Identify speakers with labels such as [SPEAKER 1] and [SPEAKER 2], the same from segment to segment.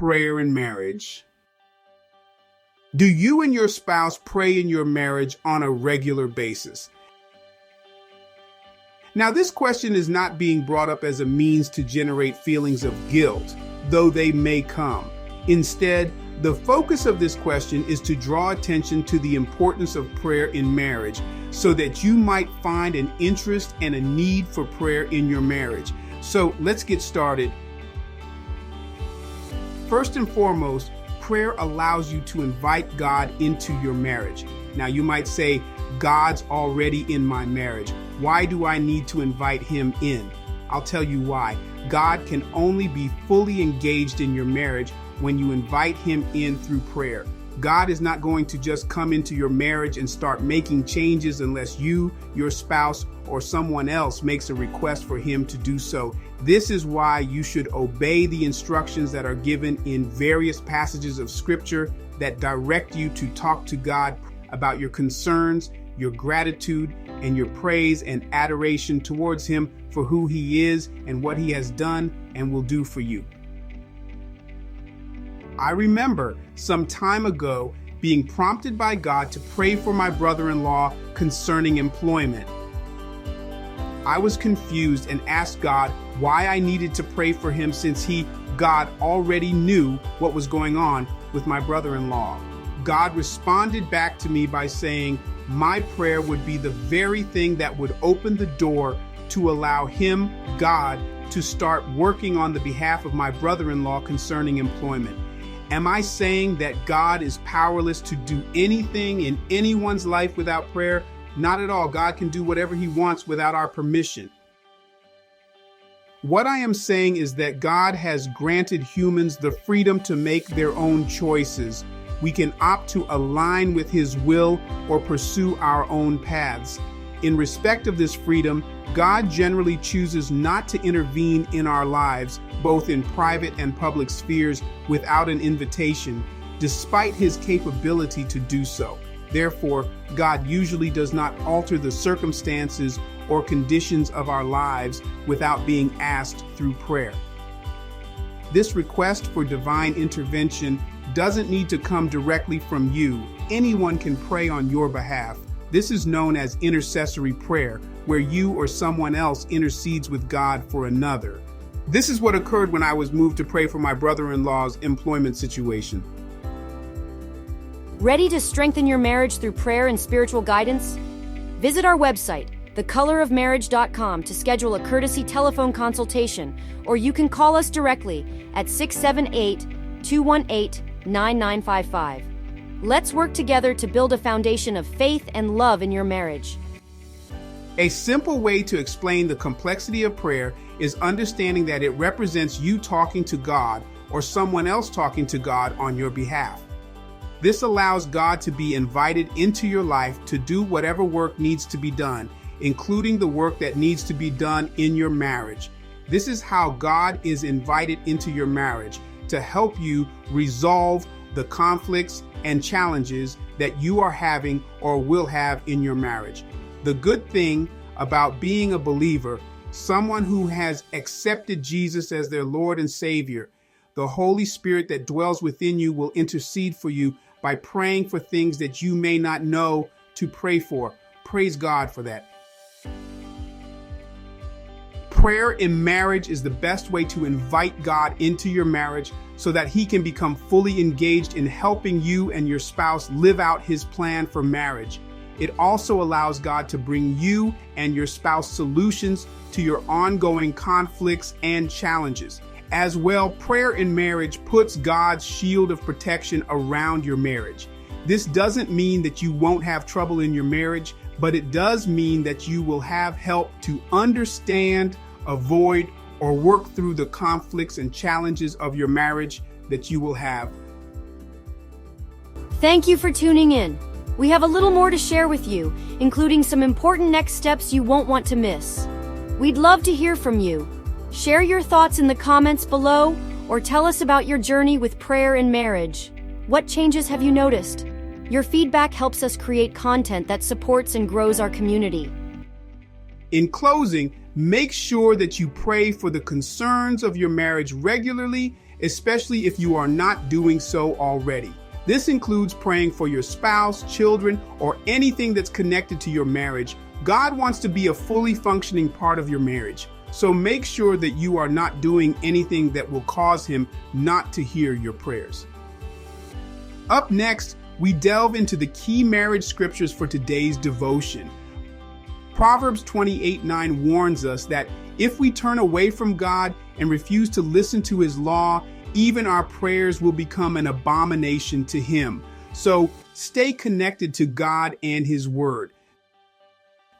[SPEAKER 1] prayer in marriage. Do you and your spouse pray in your marriage on a regular basis? Now, this question is not being brought up as a means to generate feelings of guilt, though they may come. Instead, the focus of this question is to draw attention to the importance of prayer in marriage so that you might find an interest and a need for prayer in your marriage. So let's get started. First and foremost, prayer allows you to invite God into your marriage. Now, you might say, God's already in my marriage. Why do I need to invite him in? I'll tell you why. God can only be fully engaged in your marriage when you invite him in through prayer. God is not going to just come into your marriage and start making changes unless you, your spouse, or someone else makes a request for him to do so. This is why you should obey the instructions that are given in various passages of scripture that direct you to talk to God about your concerns, your gratitude, and your praise and adoration towards him for who he is and what he has done and will do for you. I remember some time ago being prompted by God to pray for my brother-in-law concerning employment. I was confused and asked God why I needed to pray for him since God already knew what was going on with my brother-in-law. God responded back to me by saying my prayer would be the very thing that would open the door to allow him, God, to start working on the behalf of my brother-in-law concerning employment. Am I saying that God is powerless to do anything in anyone's life without prayer? Not at all. God can do whatever he wants without our permission. What I am saying is that God has granted humans the freedom to make their own choices. We can opt to align with his will or pursue our own paths. In respect of this freedom, God generally chooses not to intervene in our lives, both in private and public spheres, without an invitation, despite his capability to do so. Therefore, God usually does not alter the circumstances or conditions of our lives without being asked through prayer. This request for divine intervention doesn't need to come directly from you. Anyone can pray on your behalf. This is known as intercessory prayer, where you or someone else intercedes with God for another. This is what occurred when I was moved to pray for my brother-in-law's employment situation.
[SPEAKER 2] Ready to strengthen your marriage through prayer and spiritual guidance? Visit our website, thecolorofmarriage.com, to schedule a courtesy telephone consultation, or you can call us directly at 678-218-9955. Let's work together to build a foundation of faith and love in your marriage.
[SPEAKER 1] A simple way to explain the complexity of prayer is understanding that it represents you talking to God or someone else talking to God on your behalf. This allows God to be invited into your life to do whatever work needs to be done, including the work that needs to be done in your marriage. This is how God is invited into your marriage, to help you resolve the conflicts and challenges that you are having or will have in your marriage. The good thing about being a believer, someone who has accepted Jesus as their Lord and Savior, the Holy Spirit that dwells within you will intercede for you by praying for things that you may not know to pray for. Praise God for that. Prayer in marriage is the best way to invite God into your marriage so that he can become fully engaged in helping you and your spouse live out his plan for marriage. It also allows God to bring you and your spouse solutions to your ongoing conflicts and challenges. As well, prayer in marriage puts God's shield of protection around your marriage. This doesn't mean that you won't have trouble in your marriage, but it does mean that you will have help to understand, avoid, or work through the conflicts and challenges of your marriage that you will have.
[SPEAKER 2] Thank you for tuning in. We have a little more to share with you, including some important next steps you won't want to miss. We'd love to hear from you. Share your thoughts in the comments below, or tell us about your journey with prayer in marriage. What changes have you noticed? Your feedback helps us create content that supports and grows our community.
[SPEAKER 1] In closing, make sure that you pray for the concerns of your marriage regularly, especially if you are not doing so already. This includes praying for your spouse, children, or anything that's connected to your marriage. God wants to be a fully functioning part of your marriage, so make sure that you are not doing anything that will cause him not to hear your prayers. Up next, we delve into the key marriage scriptures for today's devotion. Proverbs 28:9 warns us that if we turn away from God and refuse to listen to his law, even our prayers will become an abomination to him. So stay connected to God and his word.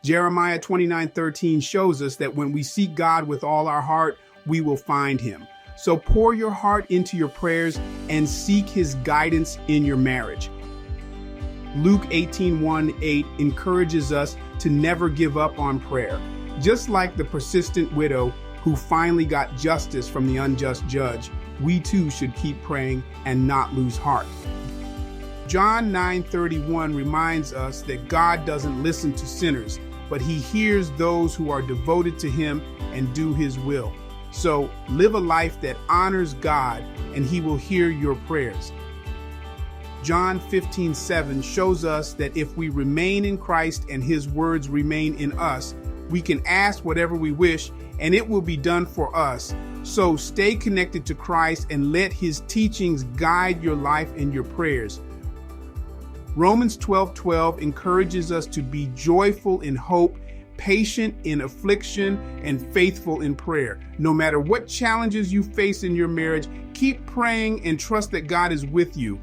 [SPEAKER 1] Jeremiah 29:13 shows us that when we seek God with all our heart, we will find him. So pour your heart into your prayers and seek his guidance in your marriage. Luke 18:1-8 encourages us to never give up on prayer. Just like the persistent widow who finally got justice from the unjust judge, we too should keep praying and not lose heart. John 9:31 reminds us that God doesn't listen to sinners, but he hears those who are devoted to him and do his will. So live a life that honors God, and he will hear your prayers. John 15:7 shows us that if we remain in Christ and his words remain in us, we can ask whatever we wish and it will be done for us. So stay connected to Christ and let his teachings guide your life and your prayers. Romans 12:12 encourages us to be joyful in hope, patient in affliction, and faithful in prayer. No matter what challenges you face in your marriage, keep praying and trust that God is with you.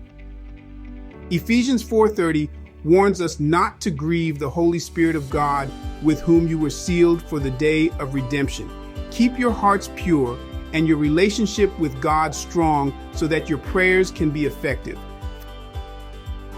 [SPEAKER 1] Ephesians 4:30 warns us not to grieve the Holy Spirit of God, with whom you were sealed for the day of redemption. Keep your hearts pure and your relationship with God strong so that your prayers can be effective.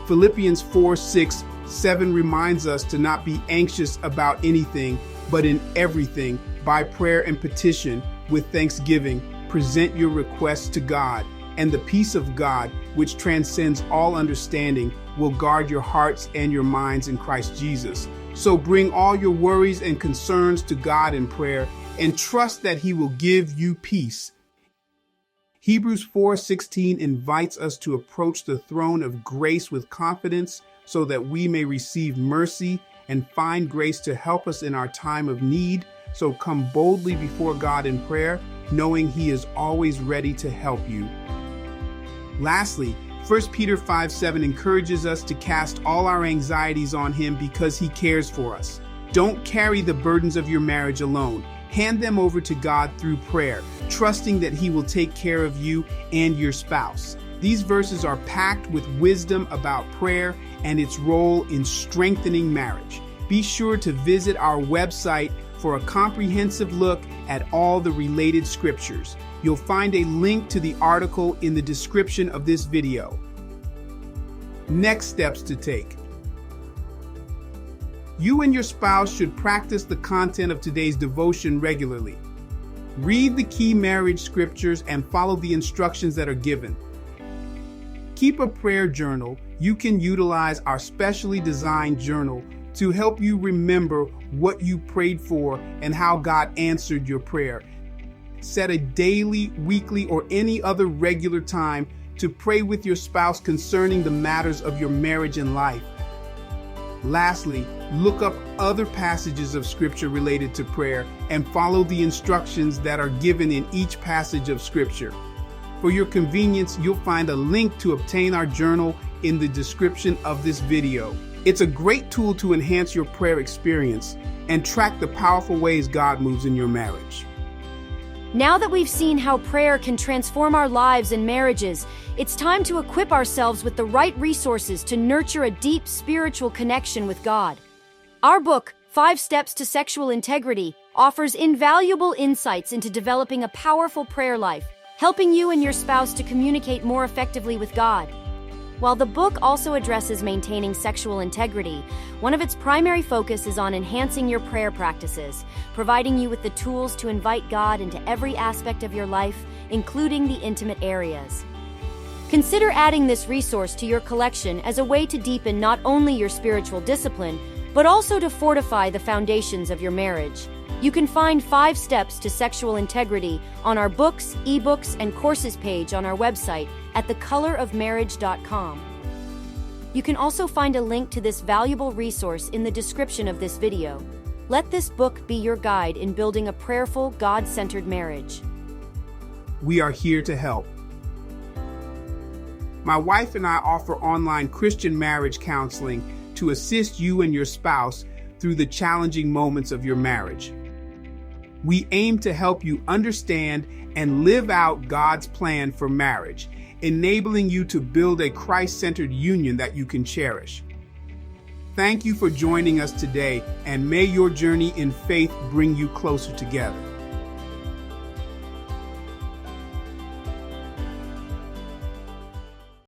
[SPEAKER 1] Philippians 4:6-7 reminds us to not be anxious about anything, but in everything, by prayer and petition, with thanksgiving, present your requests to God, and the peace of God, which transcends all understanding, will guard your hearts and your minds in Christ Jesus. So bring all your worries and concerns to God in prayer and trust that he will give you peace. Hebrews 4:16 invites us to approach the throne of grace with confidence so that we may receive mercy and find grace to help us in our time of need. So come boldly before God in prayer, knowing he is always ready to help you. Lastly, 1 Peter 5:7 encourages us to cast all our anxieties on him because he cares for us. Don't carry the burdens of your marriage alone. Hand them over to God through prayer, trusting that he will take care of you and your spouse. These verses are packed with wisdom about prayer and its role in strengthening marriage. Be sure to visit our website for a comprehensive look at all the related scriptures. You'll find a link to the article in the description of this video. Next steps to take. You and your spouse should practice the content of today's devotion regularly. Read the key marriage scriptures and follow the instructions that are given. Keep a prayer journal. You can utilize our specially designed journal to help you remember what you prayed for and how God answered your prayer. Set a daily, weekly, or any other regular time to pray with your spouse concerning the matters of your marriage and life. Lastly, look up other passages of scripture related to prayer and follow the instructions that are given in each passage of scripture. For your convenience, you'll find a link to obtain our journal in the description of this video. It's a great tool to enhance your prayer experience and track the powerful ways God moves in your marriage.
[SPEAKER 2] Now that we've seen how prayer can transform our lives and marriages, it's time to equip ourselves with the right resources to nurture a deep spiritual connection with God. Our book, 5 Steps to Sexual Integrity, offers invaluable insights into developing a powerful prayer life, helping you and your spouse to communicate more effectively with God. While the book also addresses maintaining sexual integrity, one of its primary focus is on enhancing your prayer practices, providing you with the tools to invite God into every aspect of your life, including the intimate areas. Consider adding this resource to your collection as a way to deepen not only your spiritual discipline, but also to fortify the foundations of your marriage. You can find 5 steps to sexual integrity on our books, ebooks, and courses page on our website at thecolorofmarriage.com. You can also find a link to this valuable resource in the description of this video. Let this book be your guide in building a prayerful, God-centered marriage.
[SPEAKER 1] We are here to help. My wife and I offer online Christian marriage counseling to assist you and your spouse through the challenging moments of your marriage. We aim to help you understand and live out God's plan for marriage, enabling you to build a Christ-centered union that you can cherish. Thank you for joining us today, and may your journey in faith bring you closer together.